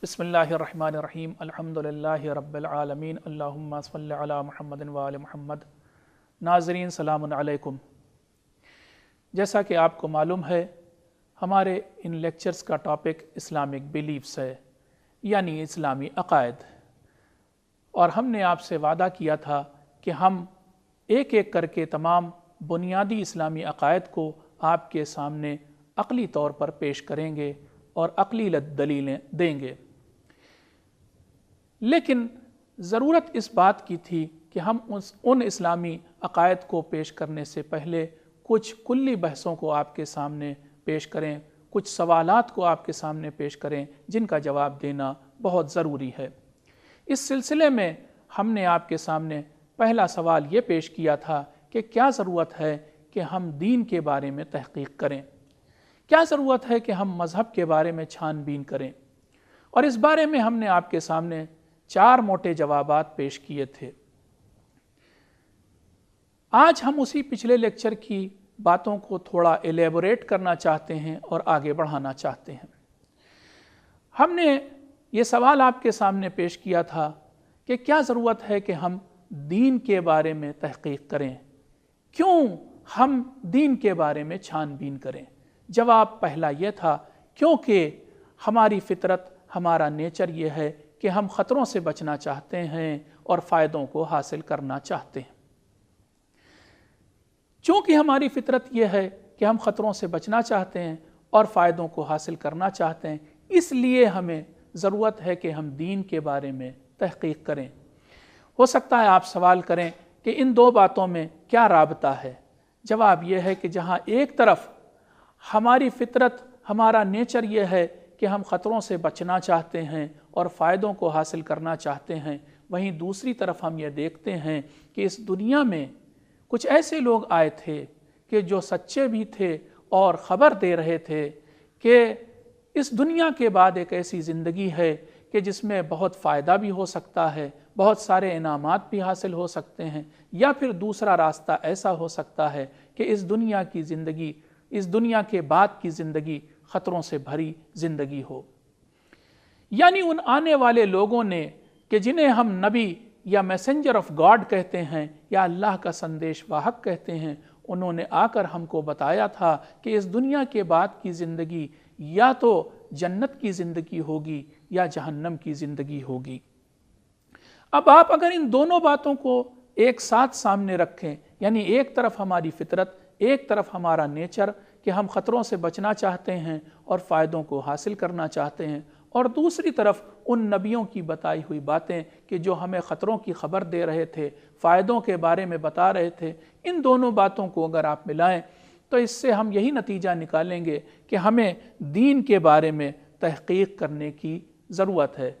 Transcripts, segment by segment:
بسم اللہ الرحمن الرحیم الحمدللہ رب العالمین اللہم صلی علی محمد وآل محمد۔ ناظرین سلام علیکم۔ جیسا کہ آپ کو معلوم ہے ہمارے ان لیکچرز کا ٹاپک اسلامک بیلیفز ہے، یعنی اسلامی عقائد، اور ہم نے آپ سے وعدہ کیا تھا کہ ہم ایک ایک کر کے تمام بنیادی اسلامی عقائد کو آپ کے سامنے عقلی طور پر پیش کریں گے اور عقلی دلیلیں دیں گے، لیکن ضرورت اس بات کی تھی کہ ہم ان اسلامی عقائد کو پیش کرنے سے پہلے کچھ کلی بحثوں کو آپ کے سامنے پیش کریں، کچھ سوالات کو آپ کے سامنے پیش کریں جن کا جواب دینا بہت ضروری ہے۔ اس سلسلے میں ہم نے آپ کے سامنے پہلا سوال یہ پیش کیا تھا کہ کیا ضرورت ہے کہ ہم دین کے بارے میں تحقیق کریں، کیا ضرورت ہے کہ ہم مذہب کے بارے میں چھان بین کریں، اور اس بارے میں ہم نے آپ کے سامنے 4 موٹے جوابات پیش کیے تھے۔ آج ہم اسی پچھلے لیکچر کی باتوں کو تھوڑا ایلیبوریٹ کرنا چاہتے ہیں اور آگے بڑھانا چاہتے ہیں۔ ہم نے یہ سوال آپ کے سامنے پیش کیا تھا کہ کیا ضرورت ہے کہ ہم دین کے بارے میں تحقیق کریں، کیوں ہم دین کے بارے میں چھان بین کریں؟ جواب پہلا یہ تھا کیونکہ ہماری فطرت، ہمارا نیچر یہ ہے کہ ہم خطروں سے بچنا چاہتے ہیں اور فائدوں کو حاصل کرنا چاہتے ہیں۔ چونکہ ہماری فطرت یہ ہے کہ ہم خطروں سے بچنا چاہتے ہیں اور فائدوں کو حاصل کرنا چاہتے ہیں، اس لیے ہمیں ضرورت ہے کہ ہم دین کے بارے میں تحقیق کریں۔ ہو سکتا ہے آپ سوال کریں کہ ان 2 باتوں میں کیا رابطہ ہے؟ جواب یہ ہے کہ جہاں ایک طرف ہماری فطرت، ہمارا نیچر یہ ہے کہ ہم خطروں سے بچنا چاہتے ہیں اور فائدوں کو حاصل کرنا چاہتے ہیں، وہیں دوسری طرف ہم یہ دیکھتے ہیں کہ اس دنیا میں کچھ ایسے لوگ آئے تھے کہ جو سچے بھی تھے اور خبر دے رہے تھے کہ اس دنیا کے بعد ایک ایسی زندگی ہے کہ جس میں بہت فائدہ بھی ہو سکتا ہے، بہت سارے انعامات بھی حاصل ہو سکتے ہیں، یا پھر دوسرا راستہ ایسا ہو سکتا ہے کہ اس دنیا کی زندگی، اس دنیا کے بعد کی زندگی خطروں سے بھری زندگی ہو۔ یعنی ان آنے والے لوگوں نے کہ جنہیں ہم نبی یا میسنجر آف گاڈ کہتے ہیں یا اللہ کا سندیش واہک کہتے ہیں، انہوں نے آ کر ہم کو بتایا تھا کہ اس دنیا کے بعد کی زندگی یا تو جنت کی زندگی ہوگی یا جہنم کی زندگی ہوگی۔ اب آپ اگر ان دونوں باتوں کو ایک ساتھ سامنے رکھیں، یعنی ایک طرف ہماری فطرت، ایک طرف ہمارا نیچر کہ ہم خطروں سے بچنا چاہتے ہیں اور فائدوں کو حاصل کرنا چاہتے ہیں، اور دوسری طرف ان نبیوں کی بتائی ہوئی باتیں کہ جو ہمیں خطروں کی خبر دے رہے تھے، فائدوں کے بارے میں بتا رہے تھے، ان دونوں باتوں کو اگر آپ ملائیں تو اس سے ہم یہی نتیجہ نکالیں گے کہ ہمیں دین کے بارے میں تحقیق کرنے کی ضرورت ہے،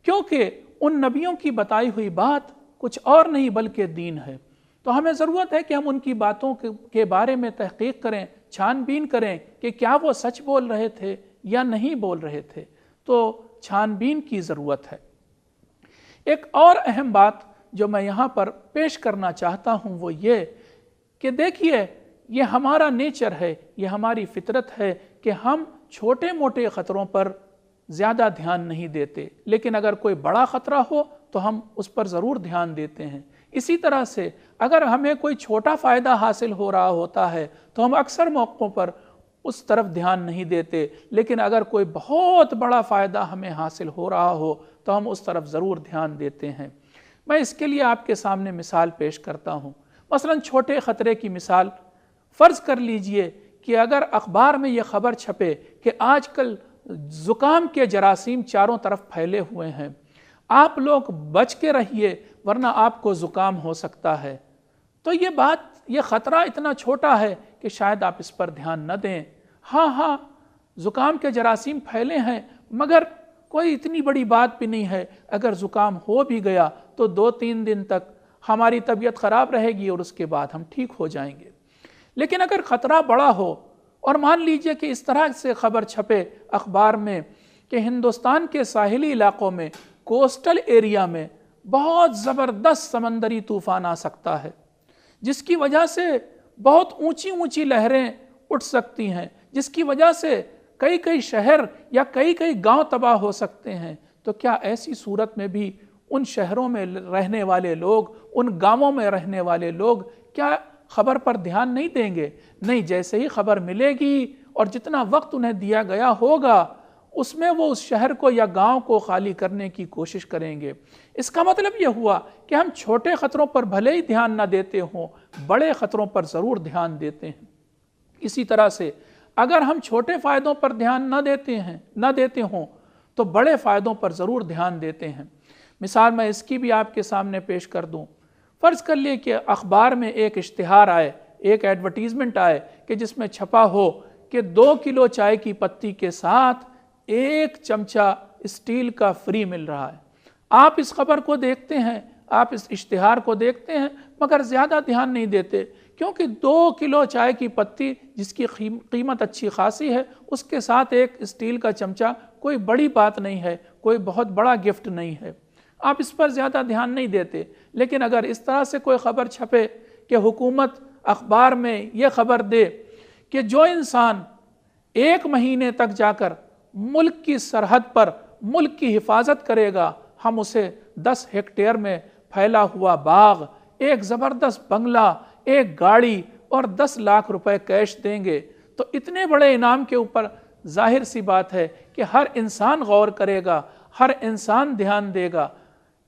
کیونکہ ان نبیوں کی بتائی ہوئی بات کچھ اور نہیں بلکہ دین ہے۔ تو ہمیں ضرورت ہے کہ ہم ان کی باتوں کے بارے میں تحقیق کریں، چھان بین کریں کہ کیا وہ سچ بول رہے تھے یا نہیں بول رہے تھے، تو چھان بین کی ضرورت ہے۔ ایک اور اہم بات جو میں یہاں پر پیش کرنا چاہتا ہوں وہ یہ کہ دیکھیے، یہ ہمارا نیچر ہے، یہ ہماری فطرت ہے کہ ہم چھوٹے موٹے خطروں پر زیادہ دھیان نہیں دیتے، لیکن اگر کوئی بڑا خطرہ ہو تو ہم اس پر ضرور دھیان دیتے ہیں۔ اسی طرح سے اگر ہمیں کوئی چھوٹا فائدہ حاصل ہو رہا ہوتا ہے تو ہم اکثر موقعوں پر اس طرف دھیان نہیں دیتے، لیکن اگر کوئی بہت بڑا فائدہ ہمیں حاصل ہو رہا ہو تو ہم اس طرف ضرور دھیان دیتے ہیں۔ میں اس کے لیے آپ کے سامنے مثال پیش کرتا ہوں۔ مثلا چھوٹے خطرے کی مثال، فرض کر لیجئے کہ اگر اخبار میں یہ خبر چھپے کہ آج کل زکام کے جراثیم چاروں طرف پھیلے ہوئے ہیں، آپ لوگ بچ کے رہیے ورنہ آپ کو زکام ہو سکتا ہے، تو یہ خطرہ اتنا چھوٹا ہے کہ شاید آپ اس پر دھیان نہ دیں۔ ہاں زکام کے جراثیم پھیلے ہیں مگر کوئی اتنی بڑی بات بھی نہیں ہے، اگر زکام ہو بھی گیا تو 2-3 دن تک ہماری طبیعت خراب رہے گی اور اس کے بعد ہم ٹھیک ہو جائیں گے۔ لیکن اگر خطرہ بڑا ہو اور مان لیجئے کہ اس طرح سے خبر چھپے اخبار میں کہ ہندوستان کے ساحلی علاقوں میں، کوسٹل ایریا میں بہت زبردست سمندری طوفان آ سکتا ہے، جس کی وجہ سے بہت اونچی اونچی لہریں اٹھ سکتی ہیں، جس کی وجہ سے کئی کئی شہر یا کئی کئی گاؤں تباہ ہو سکتے ہیں، تو کیا ایسی صورت میں بھی ان شہروں میں رہنے والے لوگ، ان گاؤں میں رہنے والے لوگ کیا خبر پر دھیان نہیں دیں گے؟ نہیں، جیسے ہی خبر ملے گی اور جتنا وقت انہیں دیا گیا ہوگا اس میں وہ اس شہر کو یا گاؤں کو خالی کرنے کی کوشش کریں گے۔ اس کا مطلب یہ ہوا کہ ہم چھوٹے خطروں پر بھلے ہی دھیان نہ دیتے ہوں، بڑے خطروں پر ضرور دھیان دیتے ہیں۔ اسی طرح سے اگر ہم چھوٹے فائدوں پر دھیان نہ دیتے ہوں تو بڑے فائدوں پر ضرور دھیان دیتے ہیں۔ مثال میں اس کی بھی آپ کے سامنے پیش کر دوں۔ فرض کر لیے کہ اخبار میں ایک اشتہار آئے، ایک ایڈورٹیزمنٹ آئے کہ جس میں چھپا ہو کہ 2 کلو چائے کی پتی کے ساتھ 1 چمچہ اسٹیل کا فری مل رہا ہے۔ آپ اس خبر کو دیکھتے ہیں، آپ اس اشتہار کو دیکھتے ہیں، مگر زیادہ دھیان نہیں دیتے، کیونکہ 2 کلو چائے کی پتی جس کی قیمت اچھی خاصی ہے، اس کے ساتھ 1 اسٹیل کا چمچہ کوئی بڑی بات نہیں ہے، کوئی بہت بڑا گفٹ نہیں ہے، آپ اس پر زیادہ دھیان نہیں دیتے۔ لیکن اگر اس طرح سے کوئی خبر چھپے کہ حکومت اخبار میں یہ خبر دے کہ جو انسان 1 مہینے تک جا کر ملک کی سرحد پر ملک کی حفاظت کرے گا، ہم اسے 10 ہیکٹیئر میں پھیلا ہوا باغ، ایک زبردست بنگلہ، ایک گاڑی اور 10 لاکھ روپے کیش دیں گے، تو اتنے بڑے انعام کے اوپر ظاہر سی بات ہے کہ ہر انسان غور کرے گا، ہر انسان دھیان دے گا۔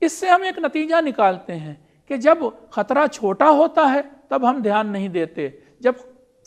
اس سے ہم ایک نتیجہ نکالتے ہیں کہ جب خطرہ چھوٹا ہوتا ہے تب ہم دھیان نہیں دیتے، جب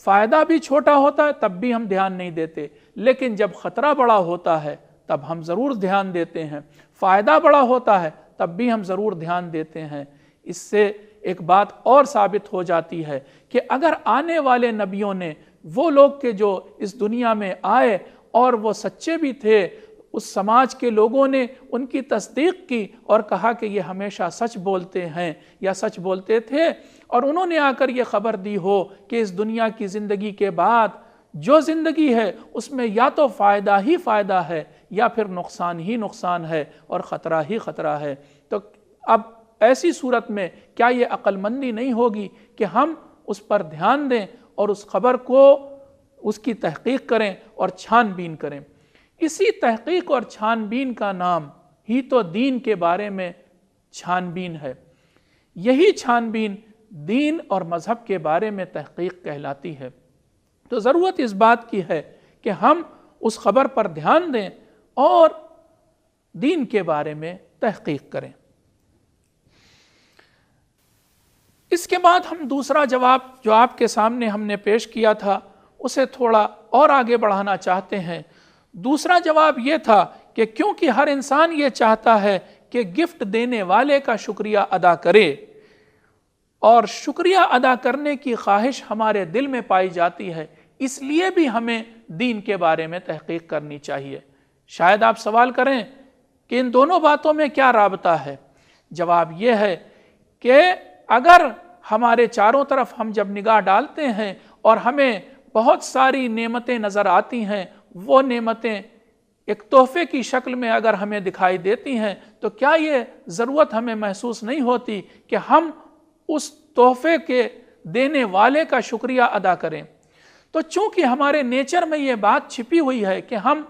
فائدہ بھی چھوٹا ہوتا ہے تب بھی ہم دھیان نہیں دیتے، لیکن جب خطرہ بڑا ہوتا ہے تب ہم ضرور دھیان دیتے ہیں، فائدہ بڑا ہوتا ہے تب بھی ہم ضرور دھیان دیتے ہیں۔ اس سے ایک بات اور ثابت ہو جاتی ہے کہ اگر آنے والے نبیوں نے، وہ لوگ کہ جو اس دنیا میں آئے اور وہ سچے بھی تھے، اس سماج کے لوگوں نے ان کی تصدیق کی اور کہا کہ یہ ہمیشہ سچ بولتے ہیں یا سچ بولتے تھے، اور انہوں نے آ کر یہ خبر دی ہو کہ اس دنیا کی زندگی کے بعد جو زندگی ہے اس میں یا تو فائدہ ہی فائدہ ہے یا پھر نقصان ہی نقصان ہے اور خطرہ ہی خطرہ ہے، تو اب ایسی صورت میں کیا یہ عقل مندی نہیں ہوگی کہ ہم اس پر دھیان دیں اور اس خبر کو، اس کی تحقیق کریں اور چھان بین کریں؟ اسی تحقیق اور چھان بین کا نام ہی تو دین کے بارے میں چھان بین ہے۔ یہی چھان بین دین اور مذہب کے بارے میں تحقیق کہلاتی ہے۔ تو ضرورت اس بات کی ہے کہ ہم اس خبر پر دھیان دیں اور دین کے بارے میں تحقیق کریں۔ اس کے بعد ہم دوسرا جواب جو آپ کے سامنے ہم نے پیش کیا تھا اسے تھوڑا اور آگے بڑھانا چاہتے ہیں۔ دوسرا جواب یہ تھا کہ کیونکہ ہر انسان یہ چاہتا ہے کہ گفٹ دینے والے کا شکریہ ادا کرے، اور شکریہ ادا کرنے کی خواہش ہمارے دل میں پائی جاتی ہے، اس لیے بھی ہمیں دین کے بارے میں تحقیق کرنی چاہیے۔ شاید آپ سوال کریں کہ ان دونوں باتوں میں کیا رابطہ ہے؟ جواب یہ ہے کہ اگر ہمارے چاروں طرف ہم جب نگاہ ڈالتے ہیں اور ہمیں بہت ساری نعمتیں نظر آتی ہیں، وہ نعمتیں ایک تحفے کی شکل میں اگر ہمیں دکھائی دیتی ہیں، تو کیا یہ ضرورت ہمیں محسوس نہیں ہوتی کہ ہم اس تحفے کے دینے والے کا شکریہ ادا کریں؟ تو چونکہ ہمارے نیچر میں یہ بات چھپی ہوئی ہے کہ ہم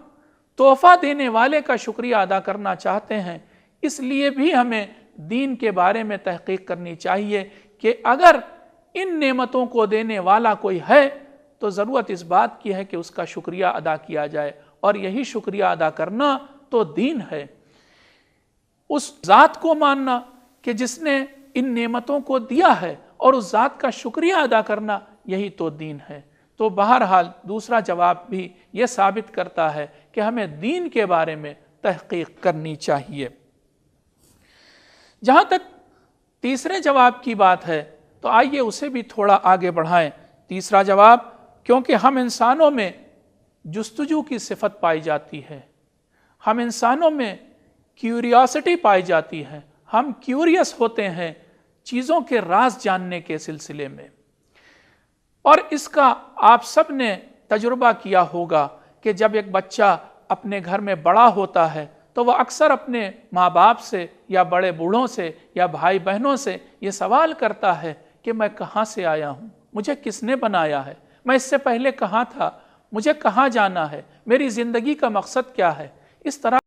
تحفہ دینے والے کا شکریہ ادا کرنا چاہتے ہیں، اس لیے بھی ہمیں دین کے بارے میں تحقیق کرنی چاہیے کہ اگر ان نعمتوں کو دینے والا کوئی ہے تو ضرورت اس بات کی ہے کہ اس کا شکریہ ادا کیا جائے، اور یہی شکریہ ادا کرنا تو دین ہے۔ اس ذات کو ماننا کہ جس نے ان نعمتوں کو دیا ہے اور اس ذات کا شکریہ ادا کرنا، یہی تو دین ہے۔ تو بہرحال دوسرا جواب بھی یہ ثابت کرتا ہے کہ ہمیں دین کے بارے میں تحقیق کرنی چاہیے۔ جہاں تک تیسرے جواب کی بات ہے تو آئیے اسے بھی تھوڑا آگے بڑھائیں۔ تیسرا جواب، کیونکہ ہم انسانوں میں جستجو کی صفت پائی جاتی ہے، ہم انسانوں میں کیوریاسٹی پائی جاتی ہے، ہم کیوریس ہوتے ہیں چیزوں کے راز جاننے کے سلسلے میں، اور اس کا آپ سب نے تجربہ کیا ہوگا کہ جب ایک بچہ اپنے گھر میں بڑا ہوتا ہے تو وہ اکثر اپنے ماں باپ سے یا بڑے بوڑھوں سے یا بھائی بہنوں سے یہ سوال کرتا ہے کہ میں کہاں سے آیا ہوں، مجھے کس نے بنایا ہے، میں اس سے پہلے کہاں تھا، مجھے کہاں جانا ہے، میری زندگی کا مقصد کیا ہے، اس طرح